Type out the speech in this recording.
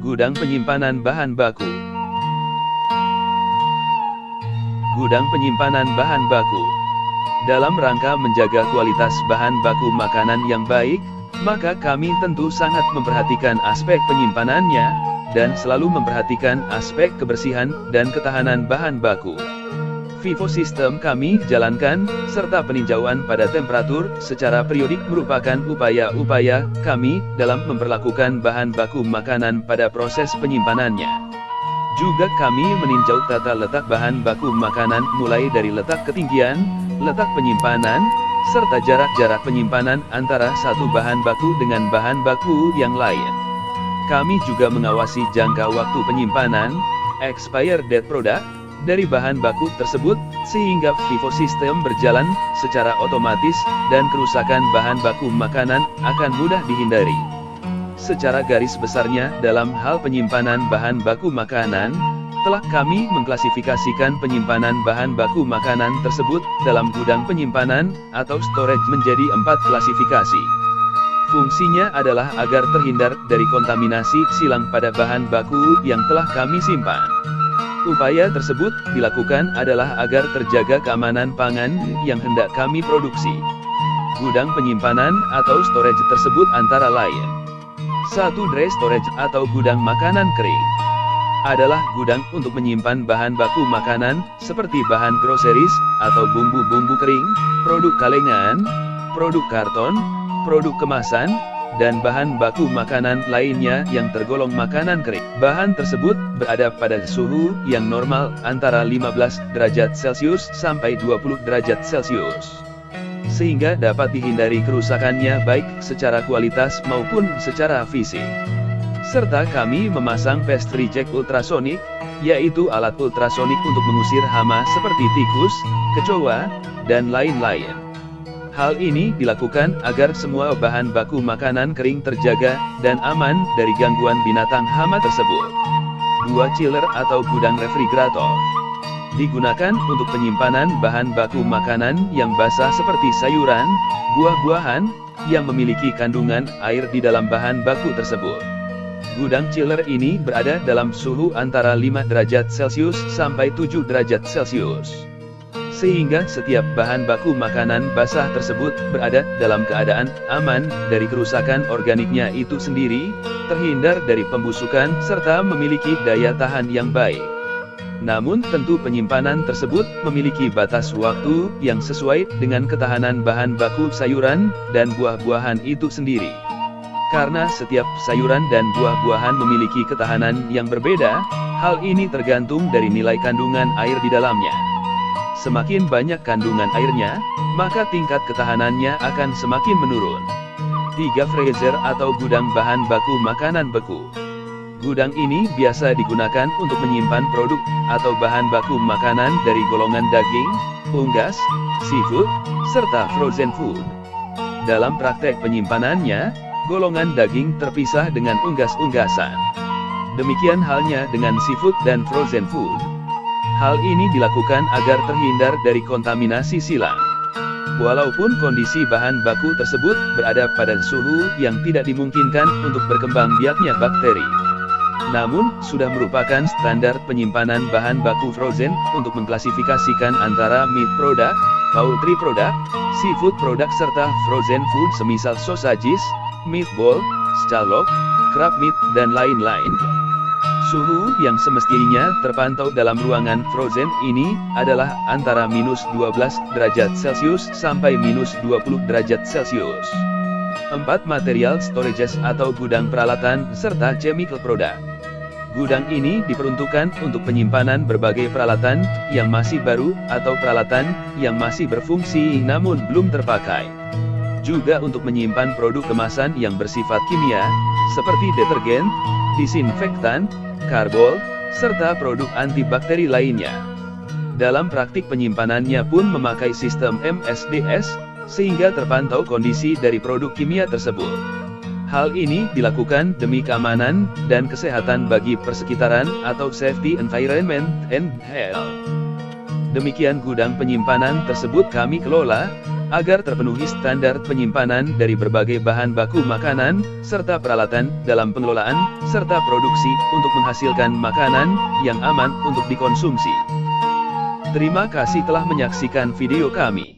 Gudang penyimpanan bahan baku. Gudang penyimpanan bahan baku. Dalam rangka menjaga kualitas bahan baku makanan yang baik, maka kami tentu sangat memperhatikan aspek penyimpanannya, dan selalu memperhatikan aspek kebersihan dan ketahanan bahan baku. FIFO sistem kami jalankan, serta peninjauan pada temperatur secara periodik merupakan upaya-upaya kami dalam memperlakukan bahan baku makanan pada proses penyimpanannya. Juga kami meninjau tata letak bahan baku makanan mulai dari letak ketinggian, letak penyimpanan, serta jarak-jarak penyimpanan antara satu bahan baku dengan bahan baku yang lain. Kami juga mengawasi jangka waktu penyimpanan, expired date product, dari bahan baku tersebut, sehingga FIFO sistem berjalan secara otomatis, dan kerusakan bahan baku makanan akan mudah dihindari. Secara garis besarnya dalam hal penyimpanan bahan baku makanan, telah kami mengklasifikasikan penyimpanan bahan baku makanan tersebut dalam gudang penyimpanan atau storage menjadi 4 klasifikasi. Fungsinya adalah agar terhindar dari kontaminasi silang pada bahan baku yang telah kami simpan. Upaya tersebut dilakukan adalah agar terjaga keamanan pangan yang hendak kami produksi. Gudang penyimpanan atau storage tersebut antara lain: 1. Dry storage atau gudang makanan kering. Adalah gudang untuk menyimpan bahan baku makanan, seperti bahan groceries, atau bumbu-bumbu kering, produk kalengan, produk karton, produk kemasan, dan bahan baku makanan lainnya yang tergolong makanan kering. Bahan tersebut berada pada suhu yang normal antara 15 derajat Celcius sampai 20 derajat Celcius, sehingga dapat dihindari kerusakannya baik secara kualitas maupun secara fisik. Serta kami memasang pest reject ultrasonik, yaitu alat ultrasonik untuk mengusir hama seperti tikus, kecoa, dan lain-lain. Hal ini dilakukan agar semua bahan baku makanan kering terjaga dan aman dari gangguan binatang hama tersebut. 2. Chiller atau gudang refrigerator. Digunakan untuk penyimpanan bahan baku makanan yang basah seperti sayuran, buah-buahan, yang memiliki kandungan air di dalam bahan baku tersebut. Gudang chiller ini berada dalam suhu antara 5 derajat Celcius sampai 7 derajat Celcius, sehingga setiap bahan baku makanan basah tersebut berada dalam keadaan aman dari kerusakan organiknya itu sendiri, terhindar dari pembusukan, serta memiliki daya tahan yang baik. Namun tentu penyimpanan tersebut memiliki batas waktu yang sesuai dengan ketahanan bahan baku sayuran dan buah-buahan itu sendiri. Karena setiap sayuran dan buah-buahan memiliki ketahanan yang berbeda, hal ini tergantung dari nilai kandungan air di dalamnya. Semakin banyak kandungan airnya, maka tingkat ketahanannya akan semakin menurun. 3. Freezer atau gudang bahan baku makanan beku. Gudang ini biasa digunakan untuk menyimpan produk atau bahan baku makanan dari golongan daging, unggas, seafood, serta frozen food. Dalam praktek penyimpanannya, golongan daging terpisah dengan unggas-unggasan. Demikian halnya dengan seafood dan frozen food. Hal ini dilakukan agar terhindar dari kontaminasi silang. Walaupun kondisi bahan baku tersebut berada pada suhu yang tidak dimungkinkan untuk berkembang biaknya bakteri, namun sudah merupakan standar penyimpanan bahan baku frozen untuk mengklasifikasikan antara meat product, poultry product, seafood product serta frozen food semisal sausages, meatball, scallop, crab meat, dan lain-lain. Suhu yang semestinya terpantau dalam ruangan frozen ini adalah antara minus 12 derajat Celcius sampai minus 20 derajat Celcius. 4. Material storages atau gudang peralatan serta chemical product. Gudang ini diperuntukkan untuk penyimpanan berbagai peralatan yang masih baru atau peralatan yang masih berfungsi namun belum terpakai. Juga untuk menyimpan produk kemasan yang bersifat kimia, seperti detergen, disinfektan, karbol, serta produk antibakteri lainnya. Dalam praktik penyimpanannya pun memakai sistem MSDS, sehingga terpantau kondisi dari produk kimia tersebut. Hal ini dilakukan demi keamanan dan kesehatan bagi persekitaran atau safety environment and health. Demikian gudang penyimpanan tersebut kami kelola, agar terpenuhi standar penyimpanan dari berbagai bahan baku makanan, serta peralatan dalam pengelolaan, serta produksi untuk menghasilkan makanan yang aman untuk dikonsumsi. Terima kasih telah menyaksikan video kami.